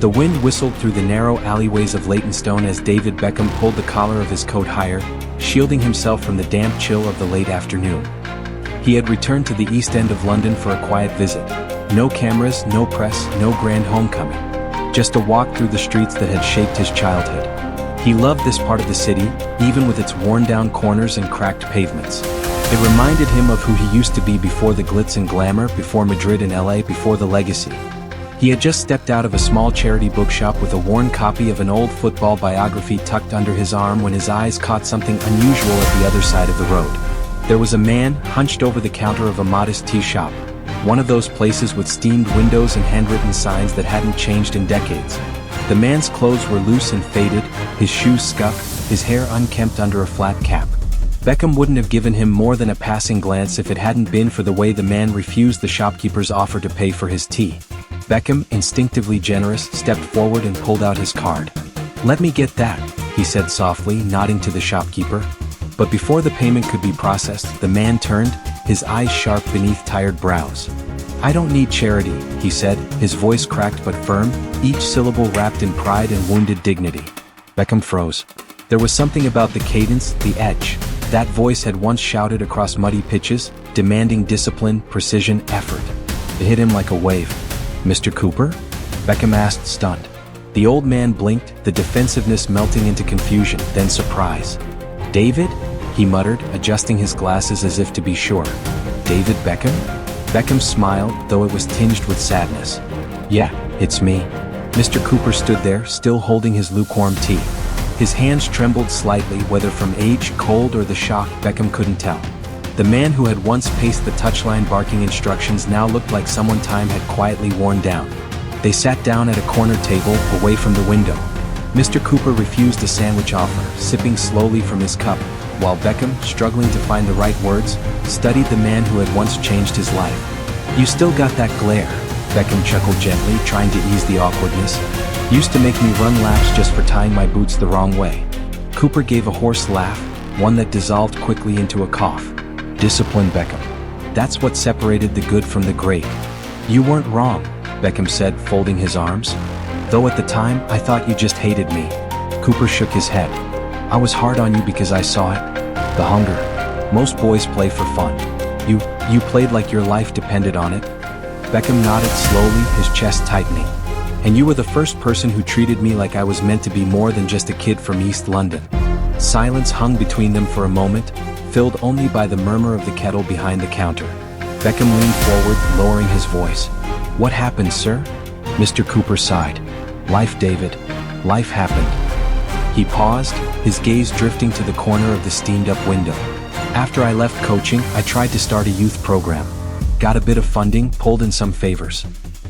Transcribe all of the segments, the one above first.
The wind whistled through the narrow alleyways of Leytonstone as David Beckham pulled the collar of his coat higher, shielding himself from the damp chill of the late afternoon. He had returned to the East End of London for a quiet visit. No cameras, no press, no grand homecoming. Just a walk through the streets that had shaped his childhood. He loved this part of the city, even with its worn-down corners and cracked pavements. It reminded him of who he used to be before the glitz and glamour, before Madrid and LA, before the legacy. He had just stepped out of a small charity bookshop with a worn copy of an old football biography tucked under his arm when his eyes caught something unusual at the other side of the road. There was a man hunched over the counter of a modest tea shop, one of those places with steamed windows and handwritten signs that hadn't changed in decades. The man's clothes were loose and faded, his shoes scuffed, his hair unkempt under a flat cap. Beckham wouldn't have given him more than a passing glance if it hadn't been for the way the man refused the shopkeeper's offer to pay for his tea. Beckham, instinctively generous, stepped forward and pulled out his card. "Let me get that," he said softly, nodding to the shopkeeper. But before the payment could be processed, the man turned, his eyes sharp beneath tired brows. "I don't need charity," he said, his voice cracked but firm, each syllable wrapped in pride and wounded dignity. Beckham froze. There was something about the cadence, the edge. That voice had once shouted across muddy pitches, demanding discipline, precision, effort. It hit him like a wave. "Mr. Cooper?" Beckham asked, stunned. The old man blinked, the defensiveness melting into confusion, then surprise. "David?" he muttered, adjusting his glasses as if to be sure. "David Beckham?" Beckham smiled, though it was tinged with sadness. "Yeah, it's me." Mr. Cooper stood there, still holding his lukewarm tea. His hands trembled slightly, whether from age, cold, or the shock, Beckham couldn't tell. The man who had once paced the touchline barking instructions now looked like someone time had quietly worn down. They sat down at a corner table, away from the window. Mr. Cooper refused a sandwich offer, sipping slowly from his cup, while Beckham, struggling to find the right words, studied the man who had once changed his life. "You still got that glare," Beckham chuckled gently, trying to ease the awkwardness. "Used to make me run laps just for tying my boots the wrong way." Cooper gave a hoarse laugh, one that dissolved quickly into a cough. "Discipline, Beckham. That's what separated the good from the great." "You weren't wrong," Beckham said, folding his arms. "Though at the time, I thought you just hated me." Cooper shook his head. "I was hard on you because I saw it. The hunger. Most boys play for fun. You played like your life depended on it." Beckham nodded slowly, his chest tightening. "And you were the first person who treated me like I was meant to be more than just a kid from East London." Silence hung between them for a moment, filled only by the murmur of the kettle behind the counter. Beckham leaned forward, lowering his voice. "What happened, sir?" Mr. Cooper sighed. "Life, David. Life happened." He paused, his gaze drifting to the corner of the steamed-up window. "After I left coaching, I tried to start a youth program. Got a bit of funding, pulled in some favors.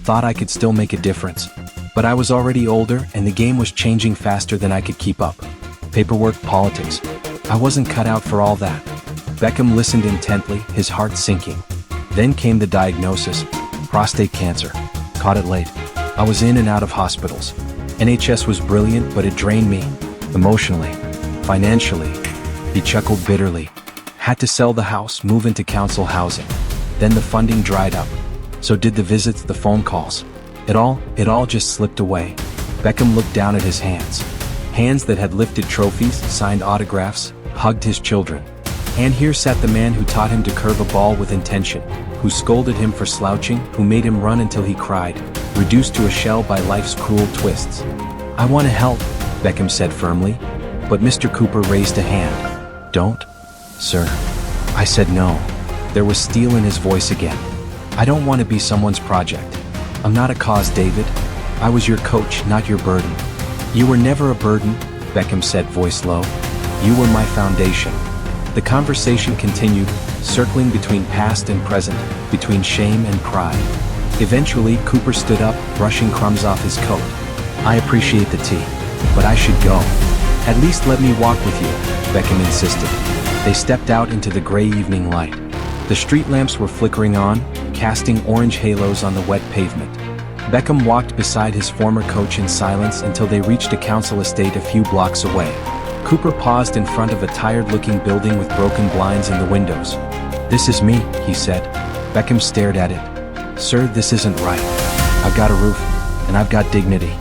Thought I could still make a difference. But I was already older, and the game was changing faster than I could keep up. Paperwork, politics. I wasn't cut out for all that." Beckham listened intently, his heart sinking. Then came the diagnosis. Prostate cancer. Caught it late. I was in and out of hospitals. NHS was brilliant, but it drained me. Emotionally. Financially. He chuckled bitterly. Had to sell the house, move into council housing. Then the funding dried up. So did the visits, the phone calls. It all just slipped away. Beckham looked down at his hands. Hands that had lifted trophies, signed autographs, hugged his children. And here sat the man who taught him to curve a ball with intention, who scolded him for slouching, who made him run until he cried, reduced to a shell by life's cruel twists. "I want to help," Beckham said firmly. But Mr. Cooper raised a hand. "Don't, sir." I said no. There was steel in his voice again. "I don't want to be someone's project. I'm not a cause, David. I was your coach, not your burden." "You were never a burden," Beckham said, voice low. "You were my foundation." The conversation continued, circling between past and present, between shame and pride. Eventually, Cooper stood up, brushing crumbs off his coat. "I appreciate the tea, but I should go." "At least let me walk with you," Beckham insisted. They stepped out into the gray evening light. The street lamps were flickering on, casting orange halos on the wet pavement. Beckham walked beside his former coach in silence until they reached a council estate a few blocks away. Cooper paused in front of a tired-looking building with broken blinds in the windows. "This is me," he said. Beckham stared at it. "Sir, this isn't right. I've got a roof, and I've got dignity."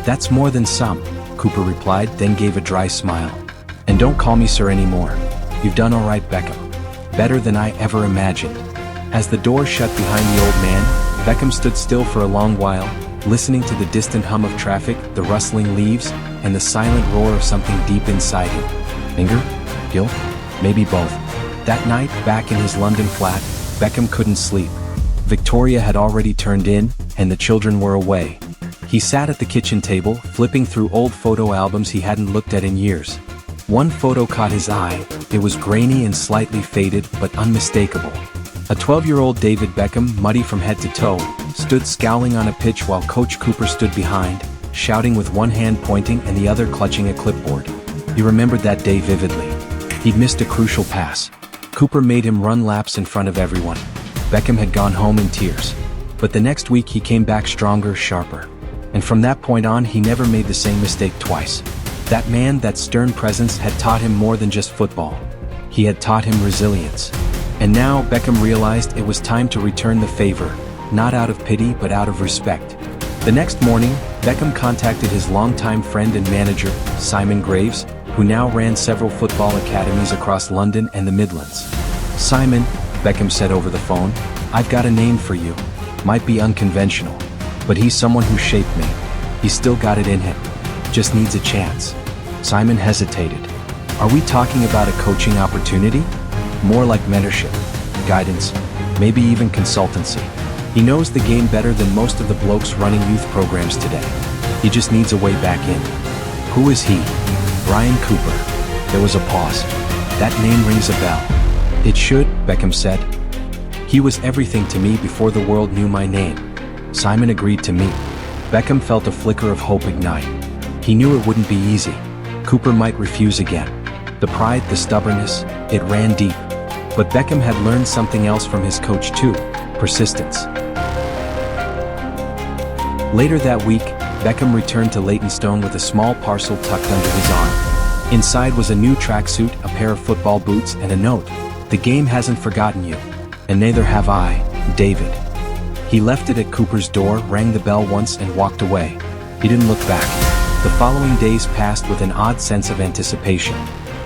"That's more than some," Cooper replied, then gave a dry smile. "And don't call me sir anymore. You've done all right, Beckham. Better than I ever imagined." As the door shut behind the old man, Beckham stood still for a long while, listening to the distant hum of traffic, the rustling leaves, and the silent roar of something deep inside him. Anger? Guilt? Maybe both. That night, back in his London flat, Beckham couldn't sleep. Victoria had already turned in, and the children were away. He sat at the kitchen table, flipping through old photo albums he hadn't looked at in years. One photo caught his eye. It was grainy and slightly faded, but unmistakable. A 12-year-old David Beckham, muddy from head to toe, stood scowling on a pitch while Coach Cooper stood behind, shouting with one hand pointing and the other clutching a clipboard. He remembered that day vividly. He'd missed a crucial pass. Cooper made him run laps in front of everyone. Beckham had gone home in tears. But the next week he came back stronger, sharper. And from that point on he never made the same mistake twice. That man, that stern presence, had taught him more than just football. He had taught him resilience. And now Beckham realized it was time to return the favor, not out of pity but out of respect. The next morning, Beckham contacted his longtime friend and manager, Simon Graves, who now ran several football academies across London and the Midlands. "Simon," Beckham said over the phone, "I've got a name for you. Might be unconventional, but he's someone who shaped me. He's still got it in him. Just needs a chance." Simon hesitated. "Are we talking about a coaching opportunity? More like mentorship, guidance, maybe even consultancy. He knows the game better than most of the blokes running youth programs today. He just needs a way back in." "Who is he?" "Brian Cooper." There was a pause. "That name rings a bell." "It should," Beckham said. "He was everything to me before the world knew my name." Simon agreed to meet. Beckham felt a flicker of hope ignite. He knew it wouldn't be easy. Cooper might refuse again. The pride, the stubbornness, it ran deep. But Beckham had learned something else from his coach too: persistence. Later that week, Beckham returned to Leytonstone with a small parcel tucked under his arm. Inside was a new tracksuit, a pair of football boots, and a note: "The game hasn't forgotten you. And neither have I, David." He left it at Cooper's door, rang the bell once, and walked away. He didn't look back. The following days passed with an odd sense of anticipation.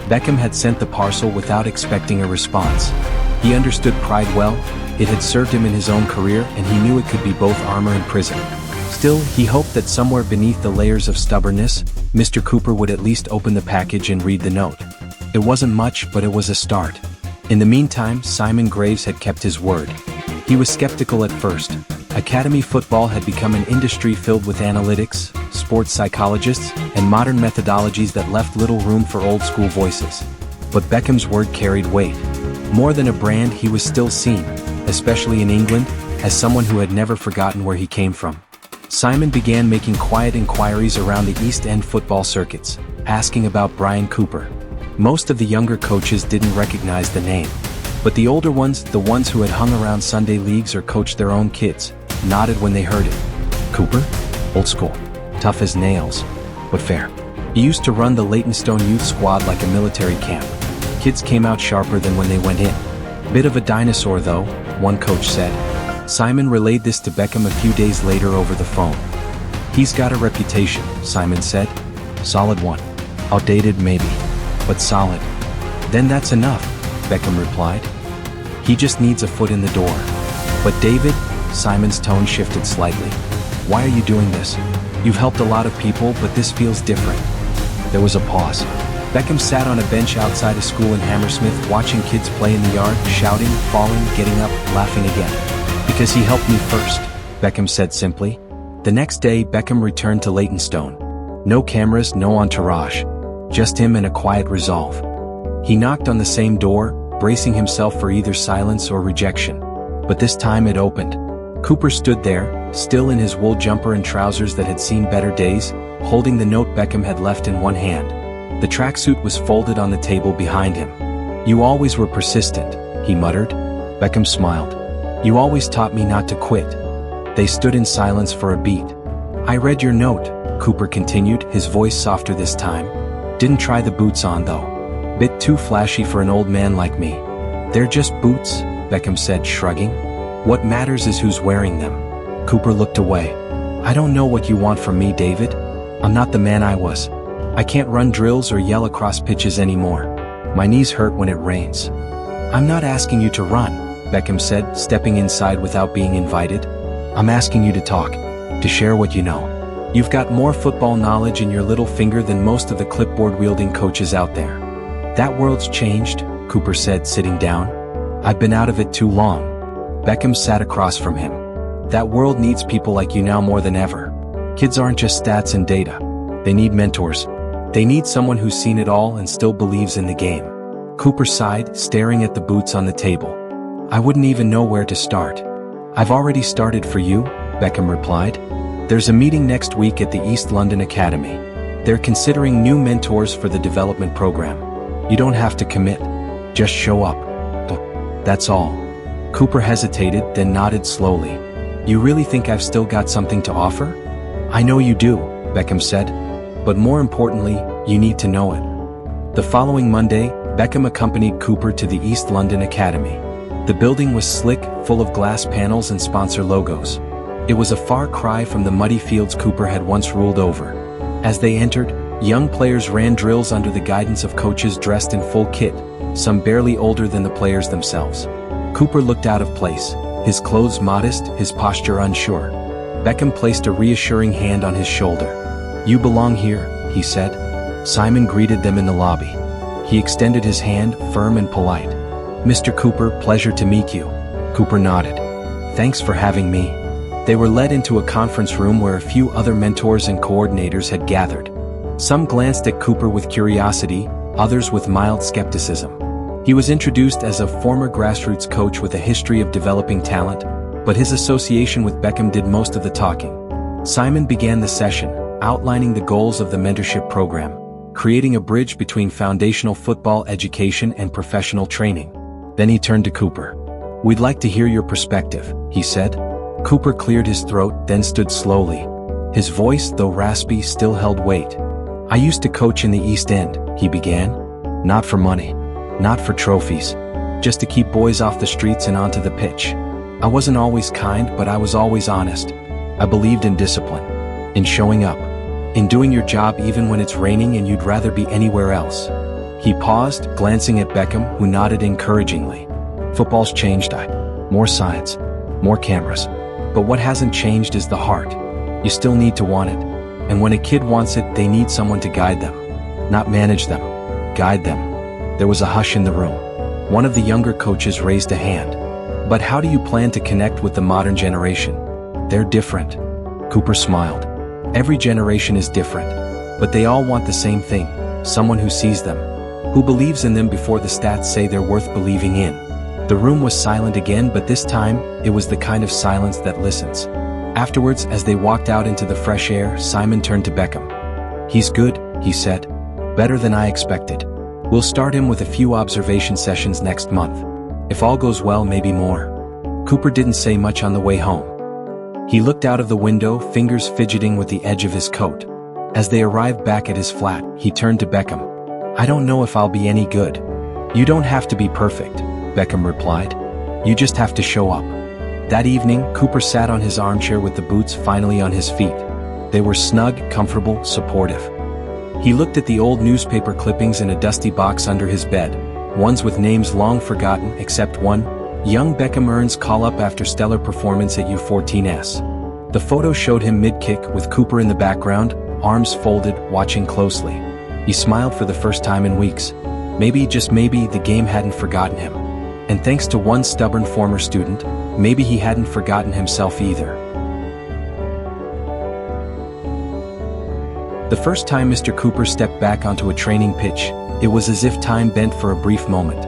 Beckham had sent the parcel without expecting a response. He understood pride well. It had served him in his own career, and he knew it could be both armor and prison. Still, he hoped that somewhere beneath the layers of stubbornness, Mr. Cooper would at least open the package and read the note. It wasn't much, but it was a start. In the meantime, Simon Graves had kept his word. He was skeptical at first. Academy football had become an industry filled with analytics, sports psychologists, and modern methodologies that left little room for old-school voices. But Beckham's word carried weight. More than a brand, he was still seen, especially in England, as someone who had never forgotten where he came from. Simon began making quiet inquiries around the East End football circuits, asking about Brian Cooper. Most of the younger coaches didn't recognize the name. But the older ones, the ones who had hung around Sunday leagues or coached their own kids, nodded when they heard it. "Cooper? Old school. Tough as nails. But fair. He used to run the Leytonstone youth squad like a military camp. Kids came out sharper than when they went in. Bit of a dinosaur though," one coach said. Simon relayed this to Beckham a few days later over the phone. "He's got a reputation," Simon said. "Solid one. Outdated maybe. But solid." "Then that's enough," Beckham replied. "He just needs a foot in the door." "But David," Simon's tone shifted slightly. "Why are you doing this? You've helped a lot of people, but this feels different." There was a pause. Beckham sat on a bench outside a school in Hammersmith, watching kids play in the yard, shouting, falling, getting up, laughing again. "Because he helped me first," Beckham said simply. The next day, Beckham returned to Leytonstone. No cameras, no entourage. Just him and a quiet resolve. He knocked on the same door, bracing himself for either silence or rejection. But this time it opened. Cooper stood there, still in his wool jumper and trousers that had seen better days, holding the note Beckham had left in one hand. The tracksuit was folded on the table behind him. "You always were persistent," he muttered. Beckham smiled. "You always taught me not to quit." They stood in silence for a beat. "I read your note," Cooper continued, his voice softer this time. "Didn't try the boots on though. Bit too flashy for an old man like me." "They're just boots," Beckham said, shrugging. "What matters is who's wearing them." Cooper looked away. "I don't know what you want from me, David. I'm not the man I was. I can't run drills or yell across pitches anymore. My knees hurt when it rains. I'm not asking you to run, Beckham said, stepping inside without being invited. I'm asking you to talk, to share what you know. You've got more football knowledge in your little finger than most of the clipboard-wielding coaches out there. That world's changed, Cooper said, sitting down. I've been out of it too long. Beckham sat across from him. That world needs people like you now more than ever. Kids aren't just stats and data. They need mentors. They need someone who's seen it all and still believes in the game. Cooper sighed, staring at the boots on the table. I wouldn't even know where to start. I've already started for you, Beckham replied. There's a meeting next week at the East London Academy. They're considering new mentors for the development program. You don't have to commit. Just show up. That's all. Cooper hesitated, then nodded slowly. You really think I've still got something to offer? I know you do, Beckham said. But more importantly, you need to know it. The following Monday, Beckham accompanied Cooper to the East London Academy. The building was slick, full of glass panels and sponsor logos. It was a far cry from the muddy fields Cooper had once ruled over. As they entered, young players ran drills under the guidance of coaches dressed in full kit, some barely older than the players themselves. Cooper looked out of place, his clothes modest, his posture unsure. Beckham placed a reassuring hand on his shoulder. You belong here, he said. Simon greeted them in the lobby. He extended his hand, firm and polite. Mr. Cooper, pleasure to meet you. Cooper nodded. Thanks for having me. They were led into a conference room where a few other mentors and coordinators had gathered. Some glanced at Cooper with curiosity, others with mild skepticism. He was introduced as a former grassroots coach with a history of developing talent, but his association with Beckham did most of the talking. Simon began the session, outlining the goals of the mentorship program, creating a bridge between foundational football education and professional training. Then he turned to Cooper. We'd like to hear your perspective, he said. Cooper cleared his throat, then stood slowly. His voice, though raspy, still held weight. I used to coach in the East End, he began. Not for money. Not for trophies. Just to keep boys off the streets and onto the pitch. I wasn't always kind, but I was always honest. I believed in discipline. In showing up. In doing your job even when it's raining and you'd rather be anywhere else. He paused, glancing at Beckham, who nodded encouragingly. Football's changed, more signs, more cameras. But what hasn't changed is the heart. You still need to want it. And when a kid wants it, they need someone to guide them. Not manage them. Guide them. There was a hush in the room. One of the younger coaches raised a hand. But how do you plan to connect with the modern generation? They're different. Cooper smiled. Every generation is different. But they all want the same thing. Someone who sees them. Who believes in them before the stats say they're worth believing in. The room was silent again, but this time, it was the kind of silence that listens. Afterwards, as they walked out into the fresh air, Simon turned to Beckham. He's good, he said. Better than I expected. We'll start him with a few observation sessions next month. If all goes well, maybe more. Cooper didn't say much on the way home. He looked out of the window, fingers fidgeting with the edge of his coat. As they arrived back at his flat, he turned to Beckham. I don't know if I'll be any good. You don't have to be perfect, Beckham replied. You just have to show up. That evening, Cooper sat on his armchair with the boots finally on his feet. They were snug, comfortable, supportive. He looked at the old newspaper clippings in a dusty box under his bed, ones with names long forgotten except one, young Beckham earns call-up after stellar performance at U14S. The photo showed him mid-kick with Cooper in the background, arms folded, watching closely. He smiled for the first time in weeks. Maybe, just maybe, the game hadn't forgotten him. And thanks to one stubborn former student, maybe he hadn't forgotten himself either. The first time Mr. Cooper stepped back onto a training pitch, it was as if time bent for a brief moment.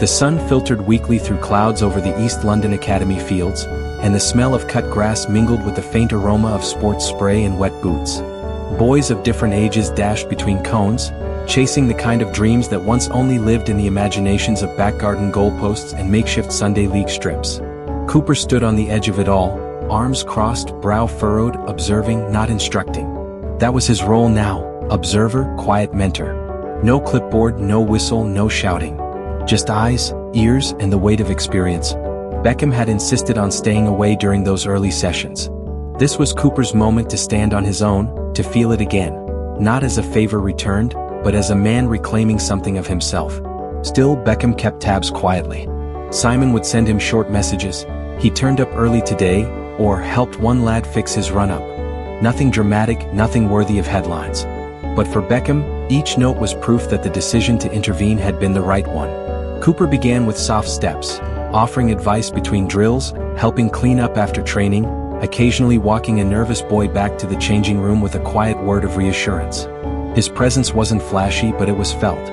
The sun filtered weakly through clouds over the East London Academy fields, and the smell of cut grass mingled with the faint aroma of sports spray and wet boots. Boys of different ages dashed between cones, chasing the kind of dreams that once only lived in the imaginations of back garden goalposts and makeshift Sunday league strips. Cooper stood on the edge of it all, arms crossed, brow furrowed, observing, not instructing. That was his role now, observer, quiet mentor. No clipboard, no whistle, no shouting. Just eyes, ears, and the weight of experience. Beckham had insisted on staying away during those early sessions. This was Cooper's moment to stand on his own, to feel it again, not as a favor returned, but as a man reclaiming something of himself. Still, Beckham kept tabs quietly. Simon would send him short messages, "He turned up early today," or "helped one lad fix his run-up." Nothing dramatic, nothing worthy of headlines. But for Beckham, each note was proof that the decision to intervene had been the right one. Cooper began with soft steps, offering advice between drills, helping clean up after training, occasionally walking a nervous boy back to the changing room with a quiet word of reassurance. His presence wasn't flashy, but it was felt.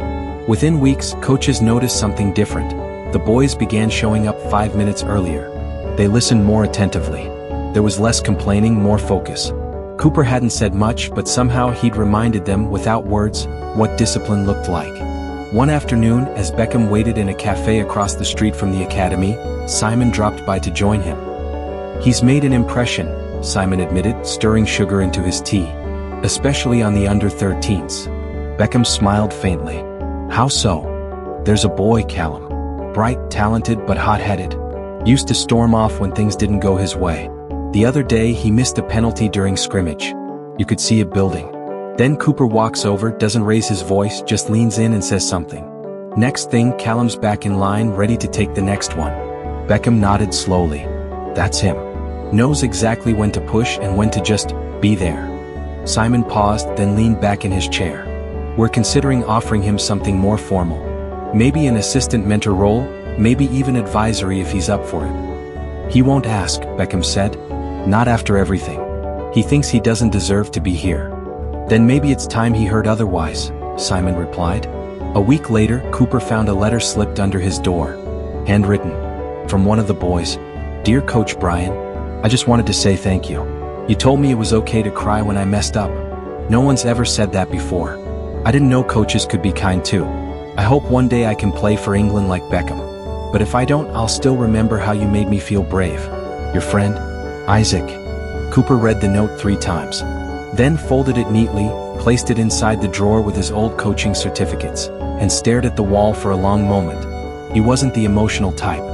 Within weeks, coaches noticed something different. The boys began showing up 5 minutes earlier. They listened more attentively. There was less complaining, more focus. Cooper hadn't said much, but somehow he'd reminded them, without words, what discipline looked like. One afternoon, as Beckham waited in a cafe across the street from the academy, Simon dropped by to join him. "He's made an impression," Simon admitted, stirring sugar into his tea. "Especially on the under-13s. Beckham smiled faintly. "How so?" "There's a boy, Callum. Bright, talented, but hot-headed. Used to storm off when things didn't go his way. The other day he missed a penalty during scrimmage. You could see it building. Then Cooper walks over, doesn't raise his voice, just leans in and says something. Next thing, Callum's back in line, ready to take the next one." Beckham nodded slowly. "That's him. Knows exactly when to push and when to just be there." Simon paused, then leaned back in his chair. "We're considering offering him something more formal. Maybe an assistant mentor role, maybe even advisory if he's up for it." "He won't ask," Beckham said. "Not after everything. He thinks he doesn't deserve to be here." "Then maybe it's time he heard otherwise," Simon replied. A week later, Cooper found a letter slipped under his door. Handwritten. From one of the boys. "Dear Coach Brian, I just wanted to say thank you. You told me it was okay to cry when I messed up. No one's ever said that before. I didn't know coaches could be kind too. I hope one day I can play for England like Beckham. But if I don't, I'll still remember how you made me feel brave. Your friend, Isaac." Cooper read the note 3 times. Then folded it neatly, placed it inside the drawer with his old coaching certificates, and stared at the wall for a long moment. He wasn't the emotional type.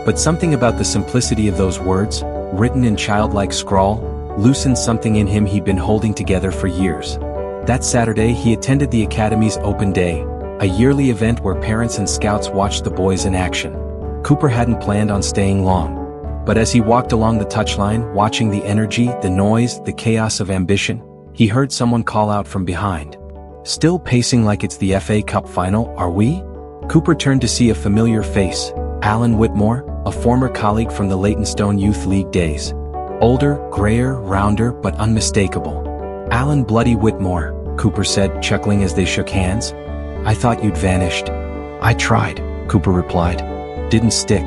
But something about the simplicity of those words, written in childlike scrawl, loosened something in him he'd been holding together for years. That Saturday he attended the Academy's Open Day, a yearly event where parents and scouts watched the boys in action. Cooper hadn't planned on staying long. But as he walked along the touchline, watching the energy, the noise, the chaos of ambition, he heard someone call out from behind. "Still pacing like it's the FA Cup final, are we?" Cooper turned to see a familiar face, Alan Whitmore, a former colleague from the Leytonstone Youth League days. Older, grayer, rounder, but unmistakable. "Alan Bloody Whitmore," Cooper said, chuckling as they shook hands. "I thought you'd vanished." "I tried," Cooper replied. "Didn't stick."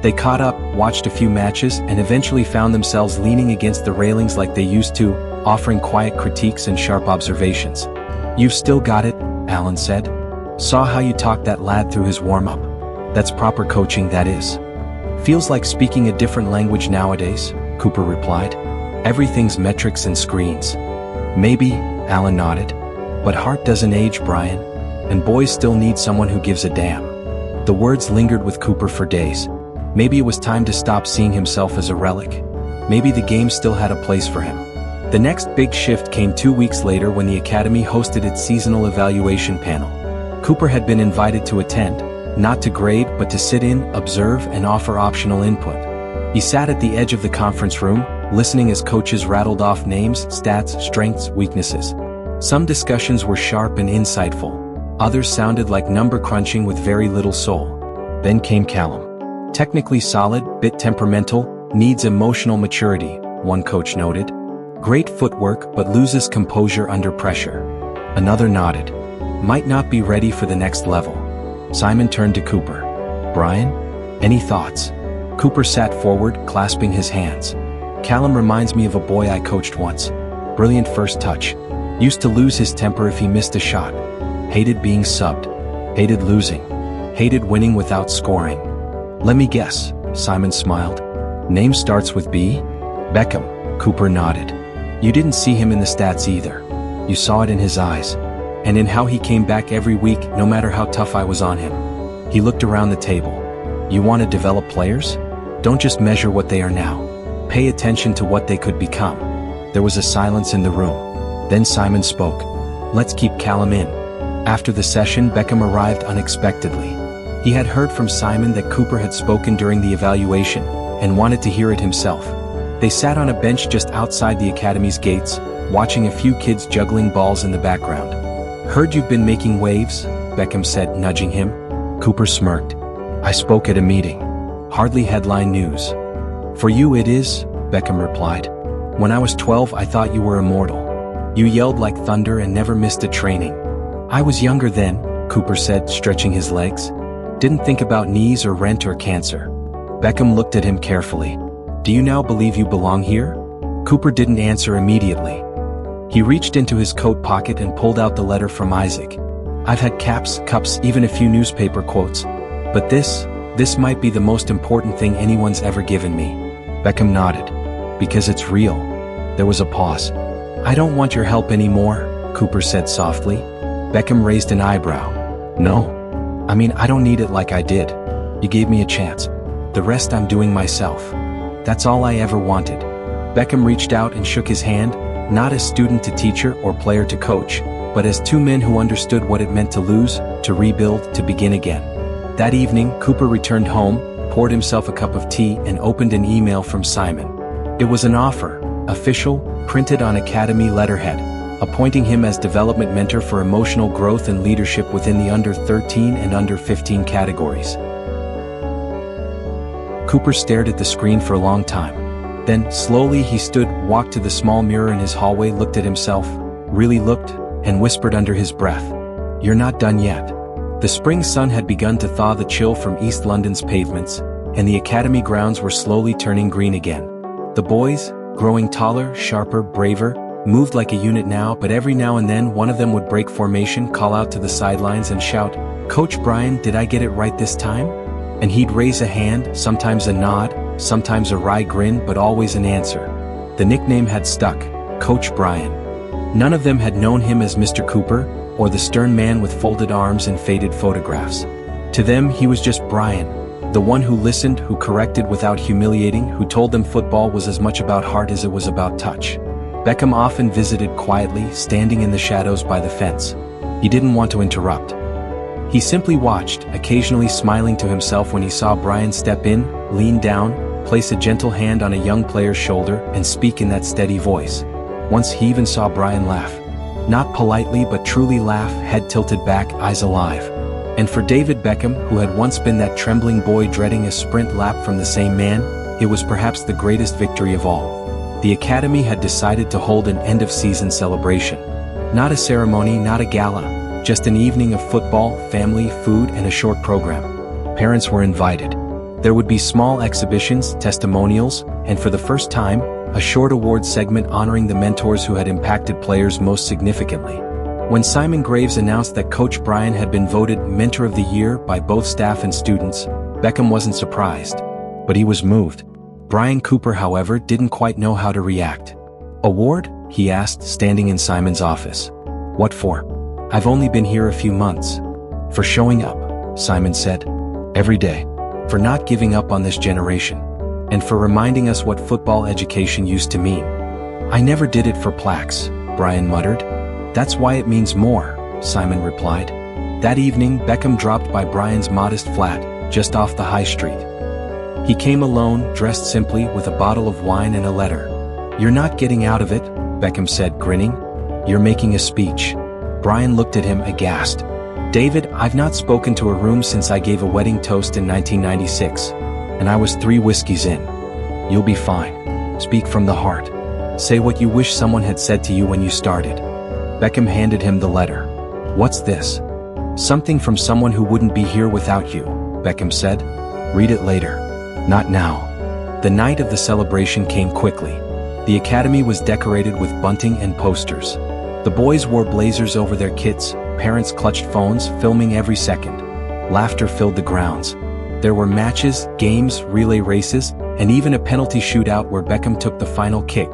They caught up, watched a few matches, and eventually found themselves leaning against the railings like they used to, offering quiet critiques and sharp observations. "You've still got it," Alan said. "Saw how you talked that lad through his warm-up. That's proper coaching, that is." "Feels like speaking a different language nowadays," Cooper replied. "Everything's metrics and screens." "Maybe," Alan nodded. "But heart doesn't age, Brian. And boys still need someone who gives a damn." The words lingered with Cooper for days. Maybe it was time to stop seeing himself as a relic. Maybe the game still had a place for him. The next big shift came 2 weeks later when the Academy hosted its seasonal evaluation panel. Cooper had been invited to attend, not to grade but to sit in, observe, and offer optional input. He sat at the edge of the conference room, listening as coaches rattled off names, stats, strengths, weaknesses. Some discussions were sharp and insightful. Others sounded like number crunching with very little soul. Then came Callum. Technically solid, bit temperamental, needs emotional maturity, one coach noted. Great footwork but loses composure under pressure. Another nodded. Might not be ready for the next level. Simon turned to Cooper. "Brian, any thoughts?" Cooper sat forward, clasping his hands. "Callum reminds me of a boy I coached once. Brilliant first touch. Used to lose his temper if he missed a shot. Hated being subbed. Hated losing. Hated winning without scoring." "Let me guess," Simon smiled. "Name starts with B?" "Beckham," Cooper nodded. "You didn't see him in the stats either. You saw it in his eyes. And in how he came back every week, no matter how tough I was on him." He looked around the table. "You want to develop players? Don't just measure what they are now. Pay attention to what they could become." There was a silence in the room. Then Simon spoke. "Let's keep Callum in." After the session, Beckham arrived unexpectedly. He had heard from Simon that Cooper had spoken during the evaluation, and wanted to hear it himself. They sat on a bench just outside the academy's gates, watching a few kids juggling balls in the background. "Heard you've been making waves," Beckham said, nudging him. Cooper smirked. "I spoke at a meeting. Hardly headline news." "For you it is," Beckham replied. "When I was 12 I thought you were immortal. You yelled like thunder and never missed a training." "I was younger then," Cooper said, stretching his legs. "Didn't think about knees or rent or cancer." Beckham looked at him carefully. "Do you now believe you belong here?" Cooper didn't answer immediately. He reached into his coat pocket and pulled out the letter from Isaac. "I've had caps, cups, even a few newspaper quotes. But this might be the most important thing anyone's ever given me." Beckham nodded. "Because it's real." There was a pause. "I don't want your help anymore," Cooper said softly. Beckham raised an eyebrow. "No. I mean, I don't need it like I did. You gave me a chance. The rest I'm doing myself. That's all I ever wanted." Beckham reached out and shook his hand, not as student to teacher or player to coach, but as two men who understood what it meant to lose, to rebuild, to begin again. That evening, Cooper returned home, poured himself a cup of tea and opened an email from Simon. It was an offer, official, printed on academy letterhead, appointing him as development mentor for emotional growth and leadership within the under 13 and under 15 categories. Cooper stared at the screen for a long time. Then, slowly he stood, walked to the small mirror in his hallway, looked at himself, really looked, and whispered under his breath, "You're not done yet." The spring sun had begun to thaw the chill from East London's pavements, and the academy grounds were slowly turning green again. The boys, growing taller, sharper, braver, moved like a unit now, but every now and then one of them would break formation, call out to the sidelines and shout, "Coach Brian, did I get it right this time?" And he'd raise a hand, sometimes a nod, sometimes a wry grin, but always an answer. The nickname had stuck, Coach Brian. None of them had known him as Mr. Cooper, or the stern man with folded arms and faded photographs. To them, he was just Brian, the one who listened, who corrected without humiliating, who told them football was as much about heart as it was about touch. Beckham often visited quietly, standing in the shadows by the fence. He didn't want to interrupt. He simply watched, occasionally smiling to himself when he saw Brian step in, lean down, place a gentle hand on a young player's shoulder, and speak in that steady voice. Once he even saw Brian laugh. Not politely but truly laugh, head tilted back, eyes alive. And for David Beckham, who had once been that trembling boy dreading a sprint lap from the same man, it was perhaps the greatest victory of all. The academy had decided to hold an end-of-season celebration. Not a ceremony, not a gala, just an evening of football, family, food, and a short program. Parents were invited. There would be small exhibitions, testimonials, and for the first time, a short award segment honoring the mentors who had impacted players most significantly. When Simon Graves announced that Coach Brian had been voted Mentor of the Year by both staff and students, Beckham wasn't surprised, but he was moved. Brian Cooper, however, didn't quite know how to react. "Award?" he asked, standing in Simon's office. "What for?" "I've only been here a few months." "For showing up," Simon said. "Every day. For not giving up on this generation. And for reminding us what football education used to mean." "I never did it for plaques," Brian muttered. "That's why it means more," Simon replied. That evening, Beckham dropped by Brian's modest flat, just off the high street. He came alone, dressed simply, with a bottle of wine and a letter. "You're not getting out of it," Beckham said, grinning. "You're making a speech." Brian looked at him aghast. "David, I've not spoken to a room since I gave a wedding toast in 1996. And I was 3 whiskeys in. You'll be fine. Speak from the heart. Say what you wish someone had said to you when you started." Beckham handed him the letter. "What's this?" "Something from someone who wouldn't be here without you," Beckham said. "Read it later." "Not now." The night of the celebration came quickly. The academy was decorated with bunting and posters. The boys wore blazers over their kits, parents clutched phones, filming every second. Laughter filled the grounds. There were matches, games, relay races, and even a penalty shootout where Beckham took the final kick,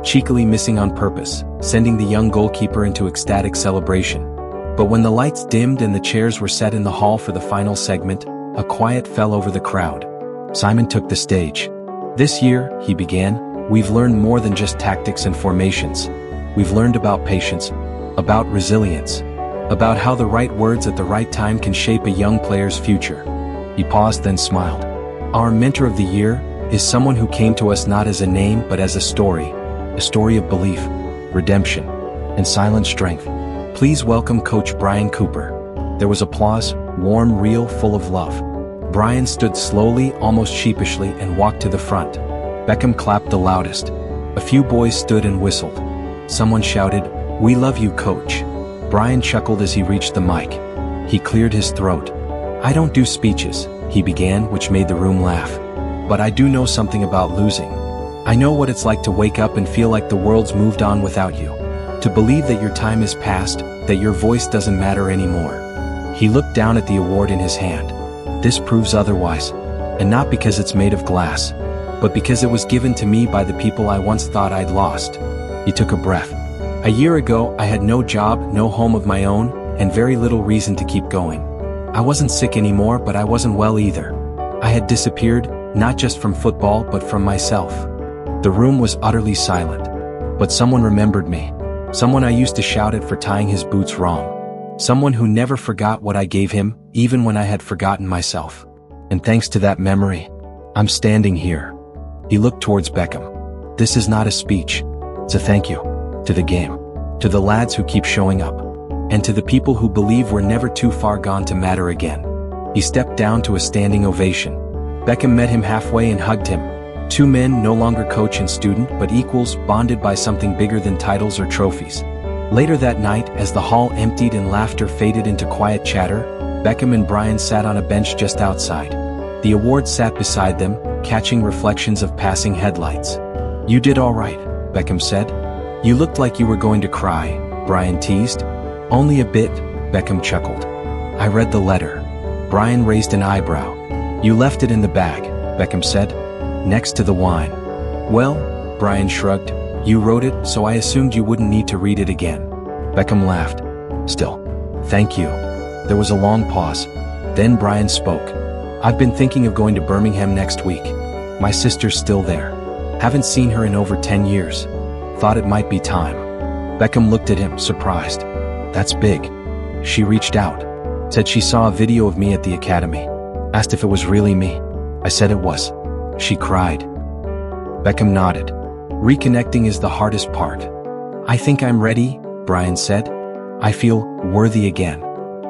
cheekily missing on purpose, sending the young goalkeeper into ecstatic celebration. But when the lights dimmed and the chairs were set in the hall for the final segment, a quiet fell over the crowd. Simon took the stage. "This year," he began, "we've learned more than just tactics and formations. we've learned about patience, about resilience, about how the right words at the right time can shape a young player's future. He paused, then smiled. Our mentor of the year is someone who came to us not as a name but as a story of belief, redemption, and silent strength. Please welcome Coach Brian Cooper. There was applause, warm, real, full of love. Brian stood slowly, almost sheepishly, and walked to the front. Beckham clapped the loudest. A few boys stood and whistled. Someone shouted, "We love you, Coach." Brian chuckled as he reached the mic. He cleared his throat. "I don't do speeches," he began, which made the room laugh. "But I do know something about losing. I know what it's like to wake up and feel like the world's moved on without you. To believe that your time is past, that your voice doesn't matter anymore." He looked down at the award in his hand. "This proves otherwise. And not because it's made of glass, but because it was given to me by the people I once thought I'd lost." He took a breath. "A year ago, I had no job, no home of my own, and very little reason to keep going. I wasn't sick anymore, but I wasn't well either. I had disappeared, not just from football, but from myself." The room was utterly silent. But someone remembered me. Someone I used to shout at for tying his boots wrong. Someone who never forgot what I gave him, even when I had forgotten myself. And thanks to that memory, I'm standing here. He looked towards Beckham. "This is not a speech. It's a thank you. To the game. To the lads who keep showing up. And to the people who believe we're never too far gone to matter again." He stepped down to a standing ovation. Beckham met him halfway and hugged him. Two men, no longer coach and student, but equals, bonded by something bigger than titles or trophies. Later that night, as the hall emptied and laughter faded into quiet chatter, Beckham and Brian sat on a bench just outside. The award sat beside them, catching reflections of passing headlights. "You did all right," Beckham said. "You looked like you were going to cry," Brian teased. "Only a bit," Beckham chuckled. "I read the letter." Brian raised an eyebrow. "You left it in the bag," Beckham said. "Next to the wine." "Well," Brian shrugged, "you wrote it, so I assumed you wouldn't need to read it again." Beckham laughed. "Still, thank you." There was a long pause. Then Brian spoke. "I've been thinking of going to Birmingham next week. My sister's still there. Haven't seen her in over 10 years. Thought it might be time." Beckham looked at him, surprised. "That's big." She reached out. Said she saw a video of me at the academy. Asked if it was really me. I said it was. She cried. Beckham nodded. "Reconnecting is the hardest part." "I think I'm ready," Brian said. "I feel worthy again."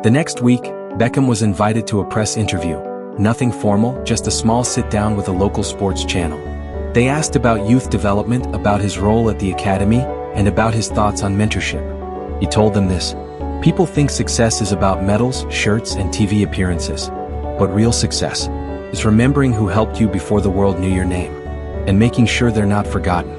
The next week, Beckham was invited to a press interview. Nothing formal, just a small sit-down with a local sports channel. They asked about youth development, about his role at the academy, and about his thoughts on mentorship. He told them this: "People think success is about medals, shirts, and TV appearances. But real success is remembering who helped you before the world knew your name, and making sure they're not forgotten."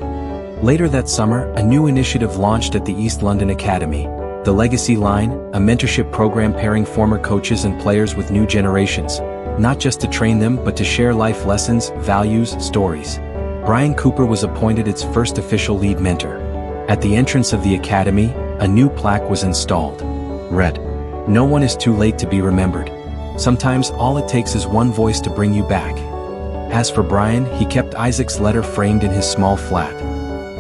Later that summer, a new initiative launched at the East London Academy, the Legacy Line, a mentorship program pairing former coaches and players with new generations, not just to train them but to share life lessons, values, stories. Brian Cooper was appointed its first official lead mentor. At the entrance of the academy, a new plaque was installed. Read, "No one is too late to be remembered. Sometimes all it takes is one voice to bring you back." As for Brian, he kept Isaac's letter framed in his small flat.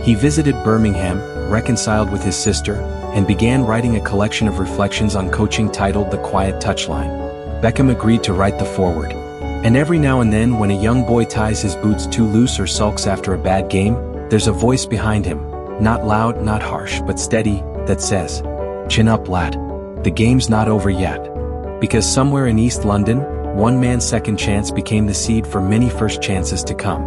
He visited Birmingham, reconciled with his sister, and began writing a collection of reflections on coaching titled The Quiet Touchline. Beckham agreed to write the foreword. And every now and then, when a young boy ties his boots too loose or sulks after a bad game, there's a voice behind him, not loud, not harsh, but steady, that says, "Chin up, lad. The game's not over yet." Because somewhere in East London, one man's second chance became the seed for many first chances to come.